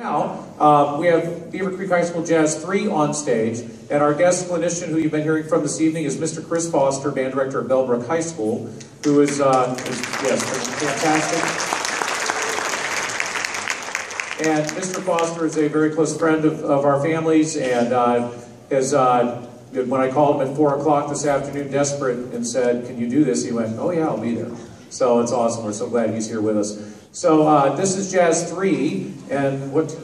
Now, we have Beavercreek High School Jazz 3 on stage, and our guest clinician who you've been hearing from this evening is Mr. Chris Foster, band director of Bellbrook High School, who is fantastic. And Mr. Foster is a very close friend of our families, and when I called him at 4 o'clock this afternoon, desperate, and said, "Can you do this?" he went, "Oh yeah, I'll be there." So it's awesome. We're so glad he's here with us. So this is Jazz 3, and what?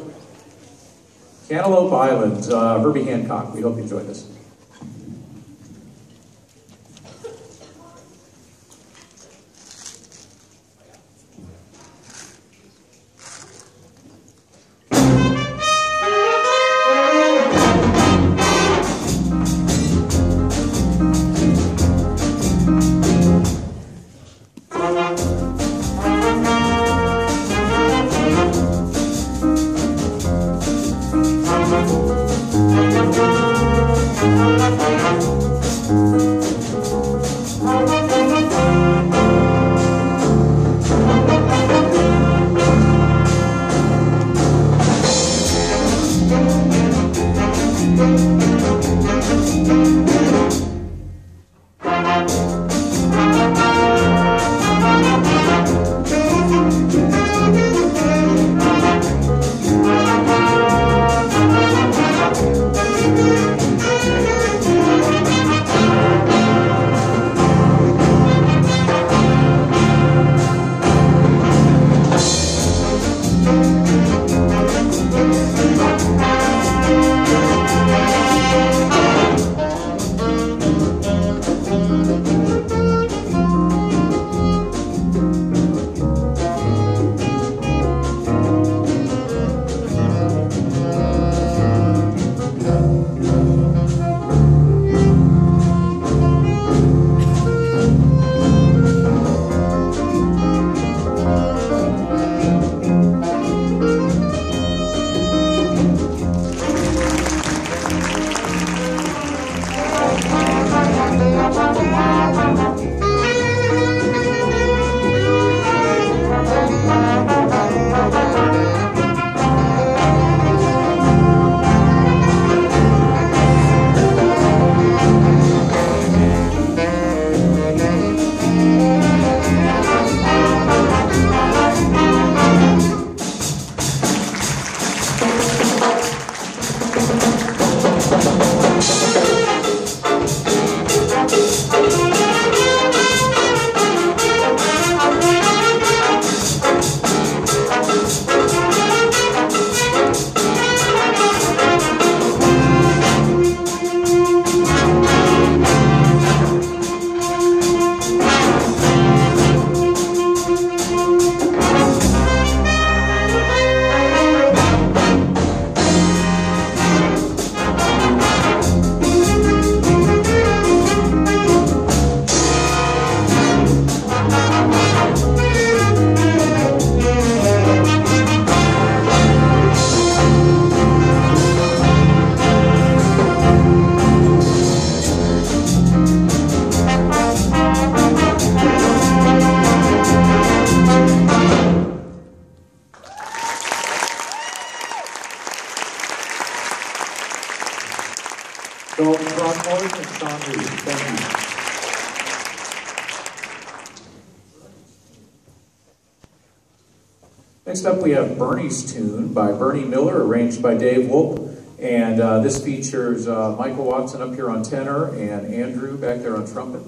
Cantaloupe Island, Herbie Hancock. We hope you enjoy this. So, Ron Morris and Sean Reed, thank you. Next up, we have Bernie's Tune by Bernie Miller, arranged by Dave Wolpe. And this features Michael Watson up here on tenor and Andrew back there on trumpet.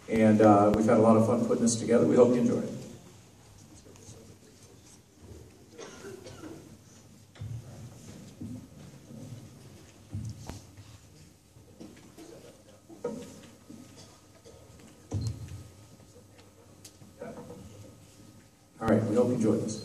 And we've had a lot of fun putting this together. We hope you enjoy it. All right, we hope you enjoy this.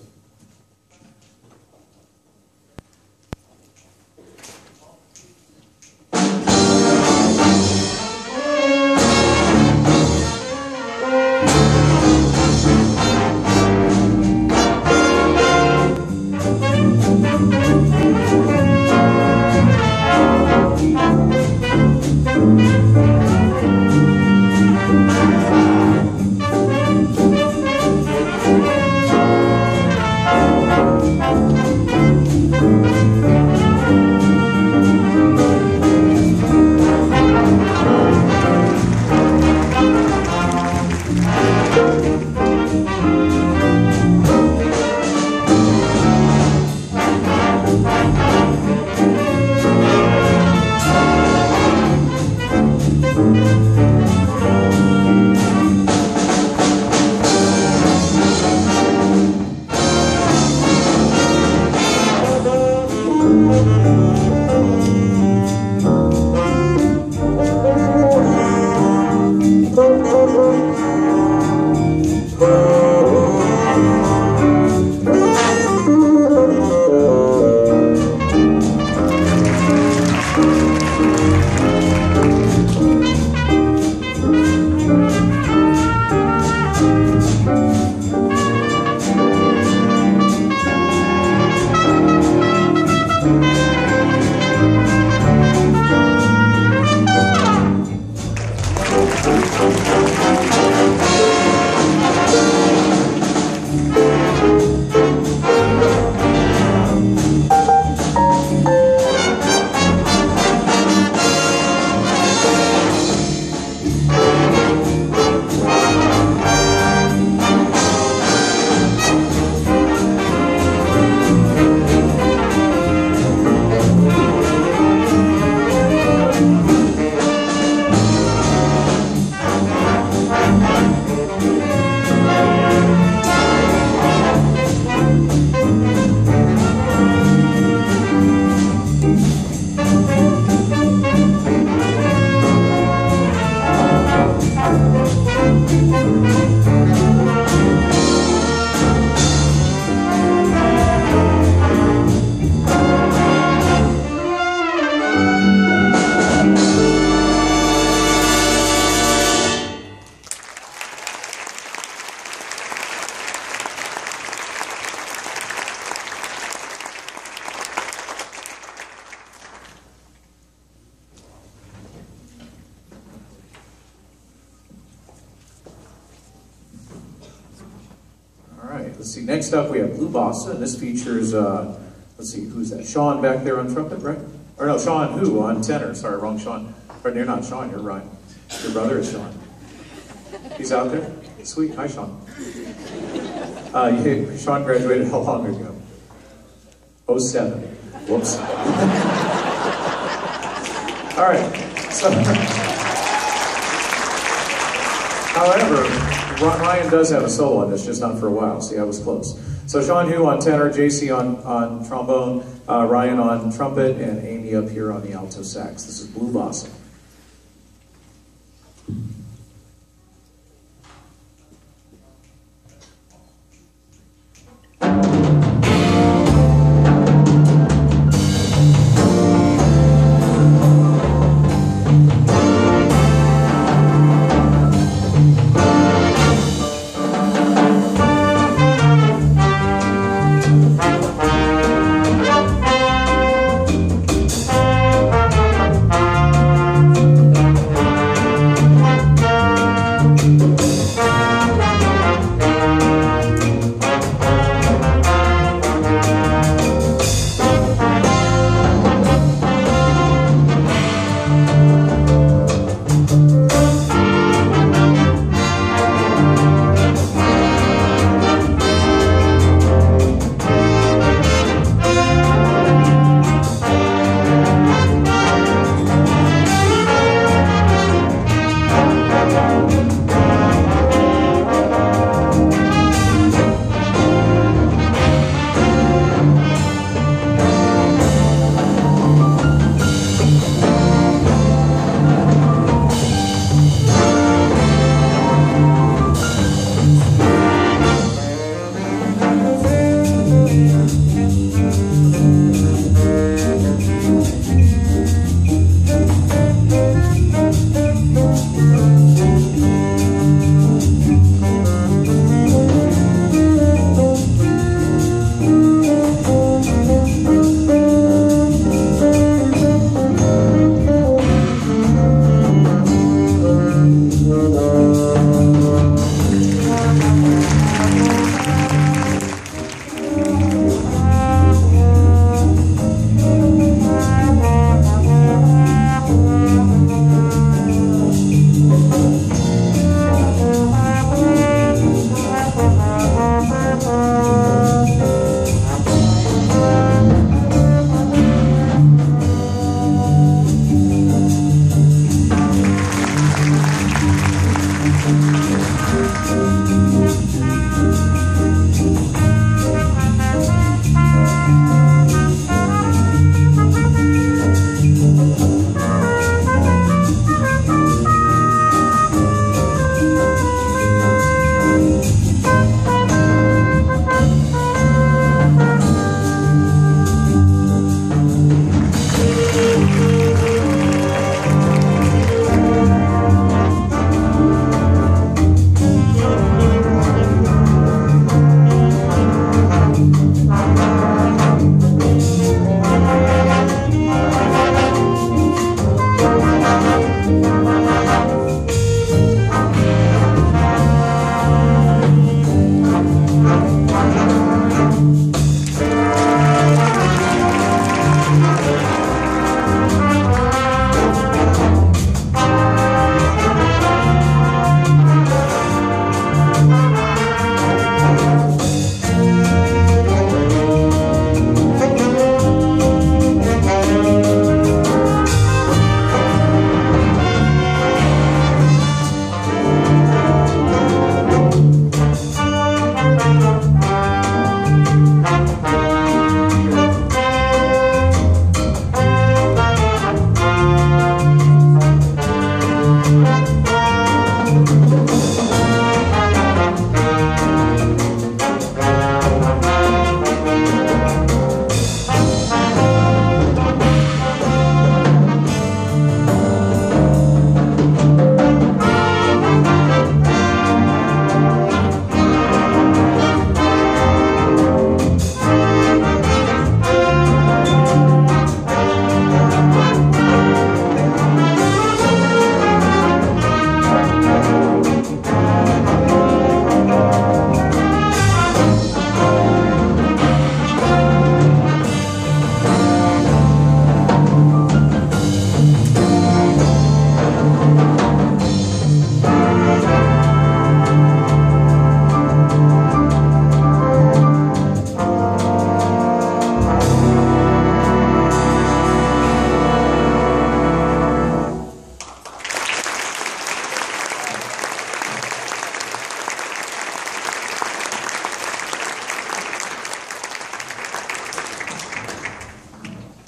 let's see, next up we have Blue Bossa, and this features, let's see, who's that? Sean back there on trumpet, right? Or no, Sean who on tenor, sorry, wrong Sean. Or you're not Sean, you're Ryan. Your brother is Sean. He's out there? Sweet, hi Sean. Sean graduated how long ago? 07. Whoops. All right, so, however, Ryan does have a solo on this, just not for a while. See, I was close. So Sean Hu on tenor, JC on trombone, Ryan on trumpet, and Amy up here on the alto sax. This is Blue Bossa.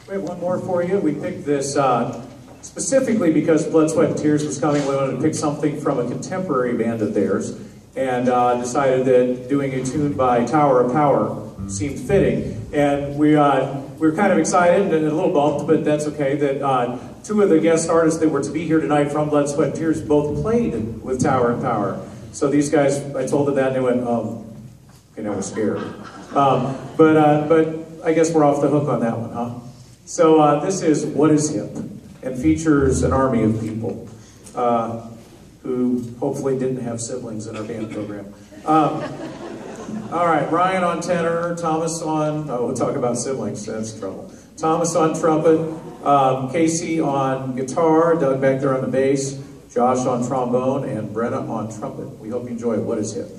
We have one more for you. We picked this specifically because Blood, Sweat, and Tears was coming. We wanted to pick something from a contemporary band of theirs, and decided that doing a tune by Tower of Power seemed fitting. And we were kind of excited and a little bumped, but that's okay, that two of the guest artists that were to be here tonight from Blood, Sweat, and Tears both played with Tower of Power. So these guys, I told them that, and they went, okay, now we're scared. But I guess we're off the hook on that one, huh? So this is What Is Hip, and features an army of people who hopefully didn't have siblings in our band program. All right, Ryan on tenor, Thomas on, we'll talk about siblings, that's trouble. Thomas on trumpet, Casey on guitar, Doug back there on the bass, Josh on trombone, and Brenna on trumpet. We hope you enjoy What Is Hip.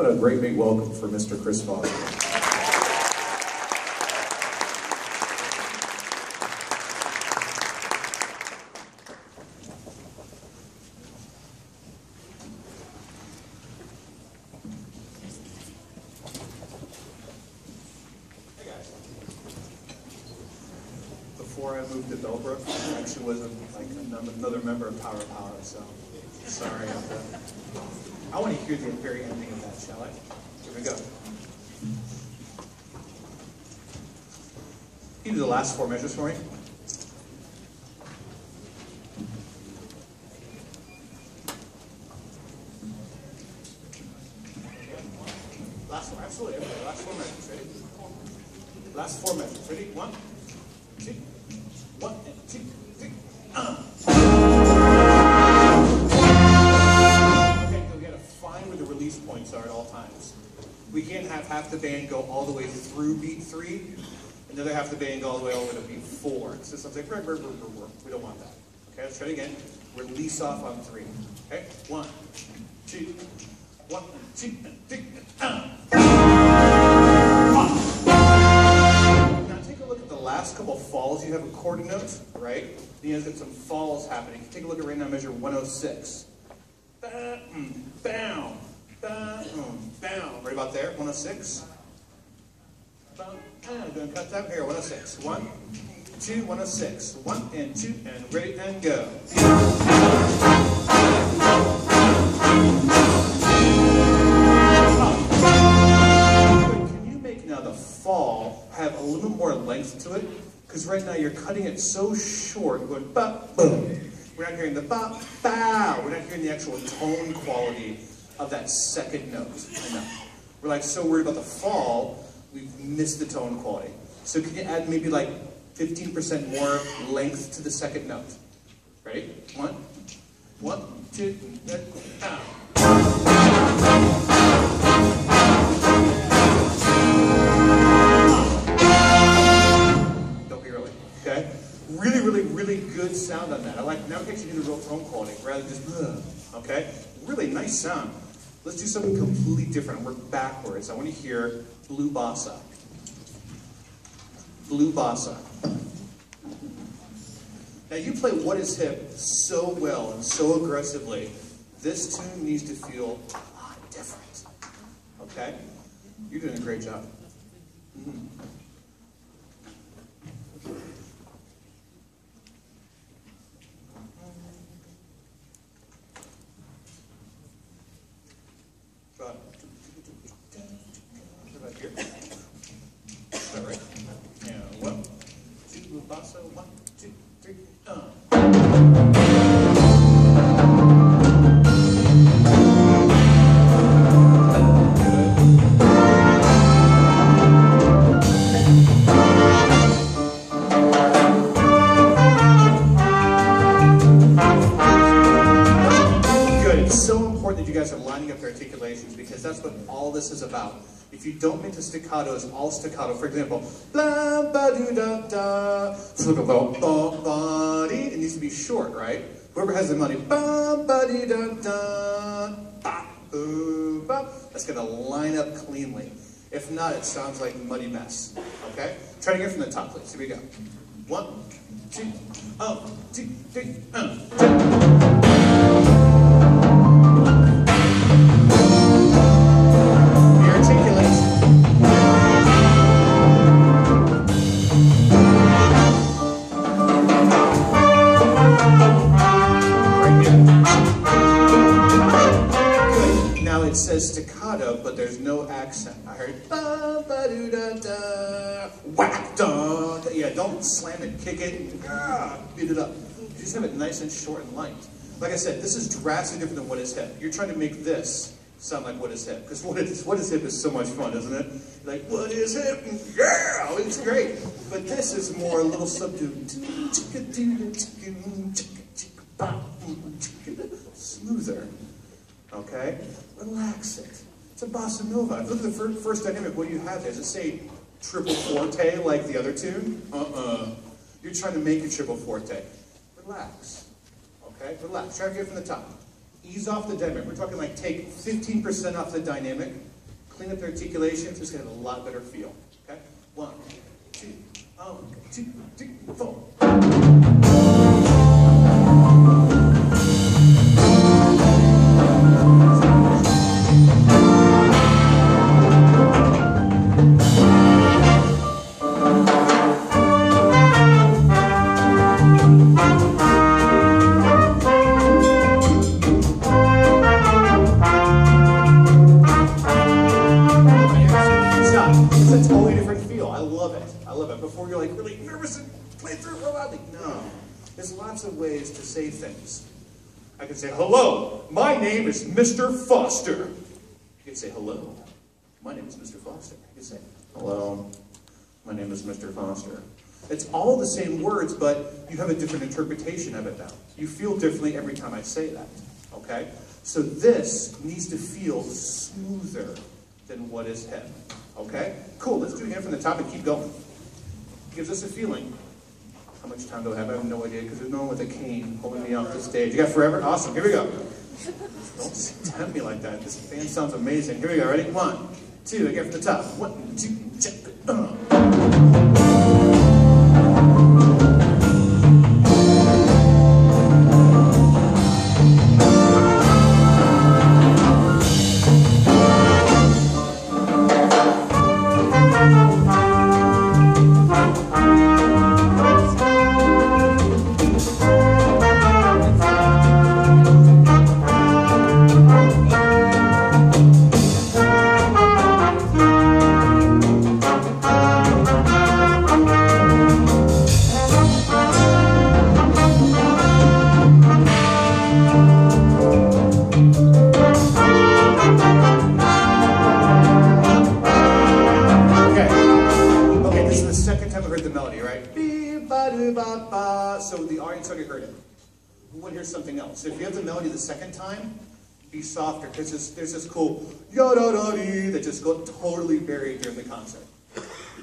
A great big welcome for Mr. Chris Foster. Hey guys. Before I moved to Bellbrook, I actually wasn't like another member of Power, so sorry. I want to hear the very ending of that, shall I? Here we go. Can you do the last four measures for me? Last four, absolutely. Everybody. Last four measures. Ready? Last four measures. Ready? 1, 2, 1, and 2, 3. Where the release points are at all times. We can't have half the band go all the way through beat 3, and the other half of the band go all the way over to beat 4. So something like, we don't want that. Okay, let's try it again. Release off on 3. Okay, 1, 2, 1, 2, and 3. Now take a look at the last couple falls. You have accordion notes, right? Then you have got some falls happening. Take a look at right now, measure 106. Bow, bow, bow. Right about there, 106. Bow, I'm going to cut that here, 106. 1, 2, 106. 1 and 2, and ready and go. Can you make now the fall have a little more length to it? Because right now you're cutting it so short, going ba, boom. We're not hearing the ba, bow. We're not hearing the actual tone quality of that second note. We're like so worried about the fall, we've missed the tone quality. So can you add maybe like 15% more length to the second note? Ready? 1, 2, 3, bow. Don't be early, okay? Really good sound on that. I like, now it gets you into real tone quality rather than just, okay? Really nice sound. Let's do something completely different. Work backwards. I want to hear blue bossa. Blue bossa. Now you play What Is Hip so well and so aggressively. This tune needs to feel a lot different. Okay? You're doing a great job. Mm-hmm. Right here. All right. And 1, 2, blue bossa. 1, 2, 3. Good. It's so important that you guys are lining up your articulations because that's what all this is about. If you don't make the staccatos all staccato, for example, blah ba doo da da, it needs to be short, right? Whoever has the melody, ba ba dee da da, ba boo ba, that's gonna line up cleanly. If not, it sounds like a muddy mess. Okay? Try to get from the top, please. Here we go. 1, 2, 2, 3, 2. It says staccato, but there's no accent. I heard ba ba doo da da, whack da. Yeah, don't slam it, kick it, beat it up. You just have it nice and short and light. Like I said, this is drastically different than what is hip. You're trying to make this sound like what is hip, because what is hip is so much fun, isn't it? Like what is hip? Yeah, it's great. But this is more a little subdued, smoother. Okay? Relax it. It's a bossa nova. If you look at the first dynamic, what do you have there? Does it say triple forte like the other tune? You're trying to make a triple forte. Relax. Okay? Relax. Try to get from the top. Ease off the dynamic. We're talking like take 15% off the dynamic, clean up the articulations, it's going to have a lot better feel. Okay? 1, 2, 2, 3, 4. Before you're like really nervous and play through real loudly. No. There's lots of ways to say things. I can say, hello, my name is Mr. Foster. You can say, hello, my name is Mr. Foster. You can say, hello, my name is Mr. Foster. It's all the same words, but you have a different interpretation of it now. You feel differently every time I say that. Okay? So this needs to feel smoother than what is hip. Okay? Cool. Let's do it again from the top and keep going. Gives us a feeling. How much time do I have? I have no idea, because there's no one with a cane holding me off the stage. You got forever? Awesome. Here we go. Don't tempt me like that. This band sounds amazing. Here we go. Ready? 1, 2. Again from the top. 1, 2, check. So the audience already heard it. We want to hear something else. So if you have the melody the second time, be softer, because there's this cool ya-da-da-dee that just got totally buried during the concert.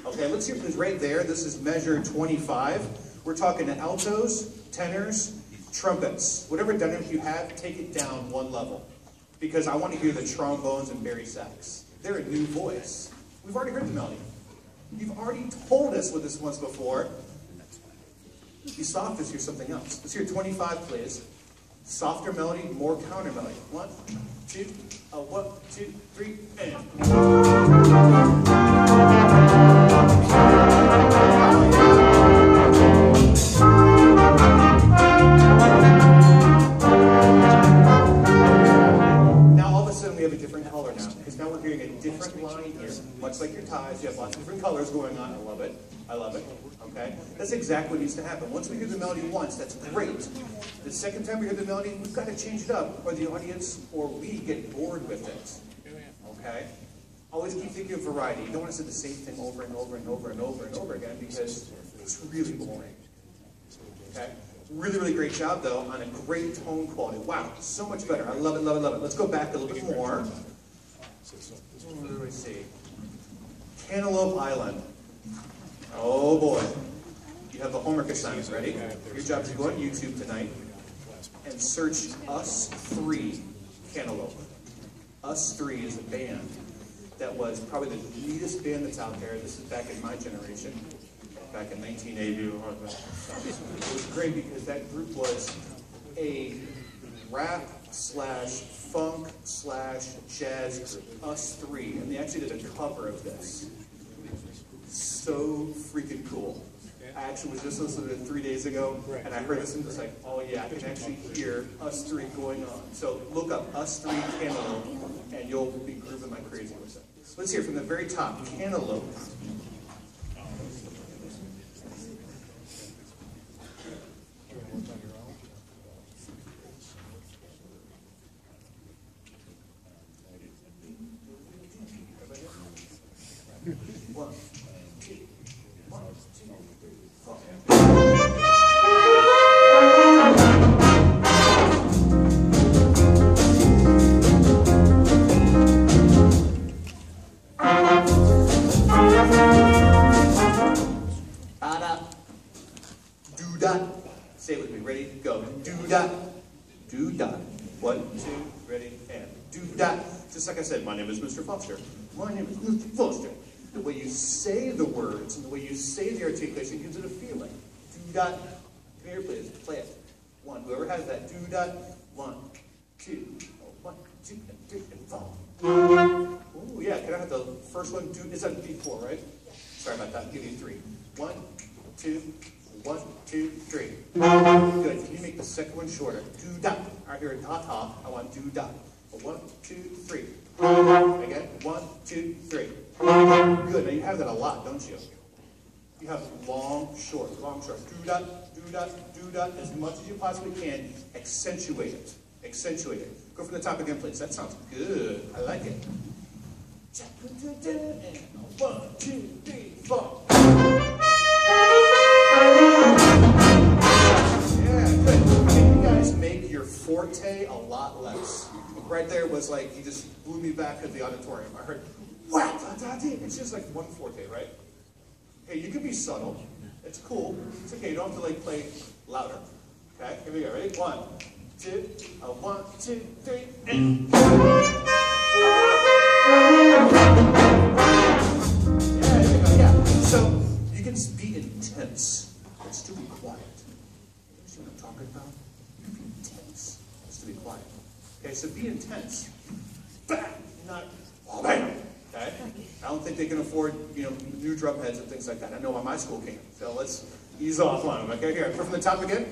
Okay, let's hear this right there. This is measure 25. We're talking to altos, tenors, trumpets. Whatever dynamic you have, take it down one level, because I want to hear the trombones and bari sax. They're a new voice. We've already heard the melody. You've already told us what this was before. Be soft, let's hear something else. Let's hear 25, please. Softer melody, more counter melody. 1, 2, 1, 2, 3, and. Much like your ties, you have lots of different colors going on. I love it. I love it. Okay? That's exactly what needs to happen. Once we hear the melody once, that's great. The second time we hear the melody, we've got to change it up, or the audience or we get bored with it. Okay? Always keep thinking of variety. You don't want to say the same thing over and over and over and over and over again, because it's really boring. Okay? Really, really great job, though, on a great tone quality. Wow, so much better. I love it, love it, love it. Let's go back a little bit more. Let me see. Cantaloupe Island. Oh boy. You have the homework assignment ready. Your job is to go on YouTube tonight and search Us 3 Cantaloupe. Us 3 is a band that was probably the neatest band that's out there. This is back in my generation, back in 1980. It was great because that group was a rap slash funk slash jazz group, Us 3, and they actually did a cover of this. So freaking cool. I actually was just listening to it 3 days ago, and I heard this and was like, oh yeah, I can actually hear Us 3 going on. So look up Us 3 Cantaloupe, and you'll be grooving like crazy with it. So let's hear from the very top, Cantaloupe. One, two, 1, 2, 4. Do-dot. Say it with me. Ready? Go. Do-dot. Do-dot. 1, 2, ready, and do-dot. Just like I said, my name is Mr. Foster. My name is Mr. Foster. The way you say the words and the way you say the articulation gives it a feeling. Do-dot. Come here, please. Play it. 1. Whoever has that. Do-dot. 1, 2. 1, 2, and 3, and 4. Oh, yeah. Can I have the first one? Is that B4, right? Sorry about that. I'll give you 3. 1, 2, 1, 2, 3. Good. Can you make the second one shorter? Do-dot. All right, here in ta-ta, I want do-dot. 1, 2, 3. Again, 1, 2, 3. Good. Now you have that a lot, don't you? You have long, short, long, short. Do-dot, do-dot, do-dot, as much as you possibly can. Accentuate it. Accentuate it. Go from the top again, please. That sounds good. I like it. 1, 2, 3, 4. Yeah, good. Can you guys make your forte a lot less? Right there was like, you just blew me back at the auditorium. I heard, wow, it's just like one forte, right? Hey, you can be subtle. It's cool. It's okay. You don't have to like play louder. Okay, here we go. Ready? 1, 2, 1, 2, 3, and. Yeah, here we go. Yeah. So you can be intense, but still be quiet. You see what I'm talking about? You can be intense, but still be quiet. Okay, so be intense. Bam! Not oh, bam! Okay? I don't think they can afford, new drum heads and things like that. I know why my school can. So let's ease off on them. Okay, here, from the top again.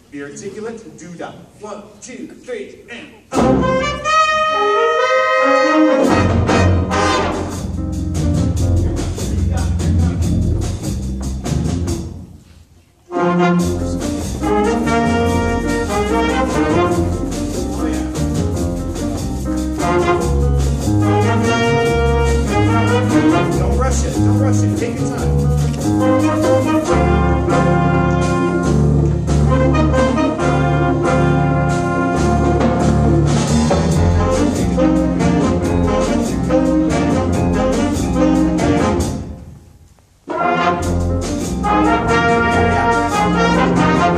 Be articulate, do-dot. 1, 2, 3, and Don't rush it. Don't rush it. Take your time.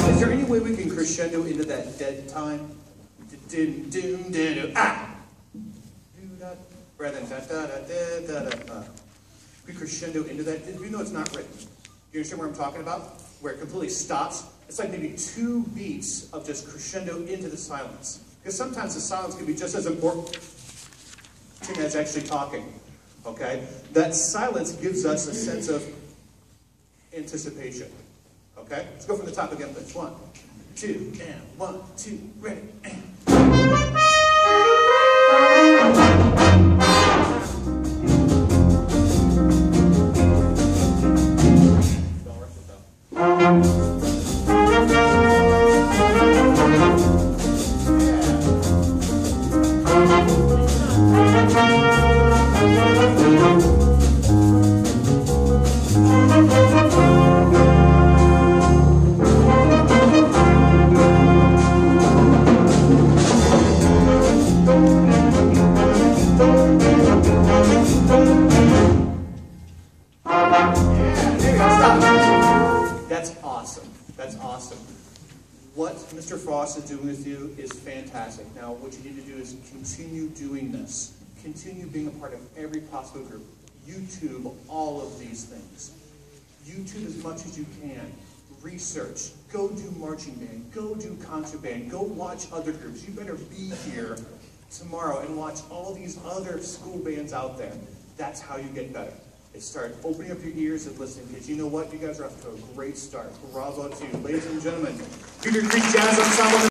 Is there any way we can crescendo into that dead time? Ah! Rather than da-da-da-da-da-da. We crescendo into that, even though it's not written. You understand what I'm talking about? Where it completely stops. It's like maybe 2 beats of just crescendo into the silence. Because sometimes the silence can be just as important as actually talking. Okay? That silence gives us a sense of anticipation. Okay? Let's go from the top again, please. 1, 2, and 1, 2, ready, and. Yeah, there you go. Stop. That's awesome. That's awesome. What Mr. Frost is doing with you is fantastic. Now, what you need to do is continue doing this. Continue being a part of every possible group. YouTube all of these things. YouTube as much as you can. Research. Go do marching band. Go do concert band. Go watch other groups. You better be here tomorrow and watch all these other school bands out there. That's how you get better. Is start opening up your ears and listening, because you know what? You guys are off to a great start. Bravo to you. Ladies and gentlemen, Beavercreek Jazz Ensemble.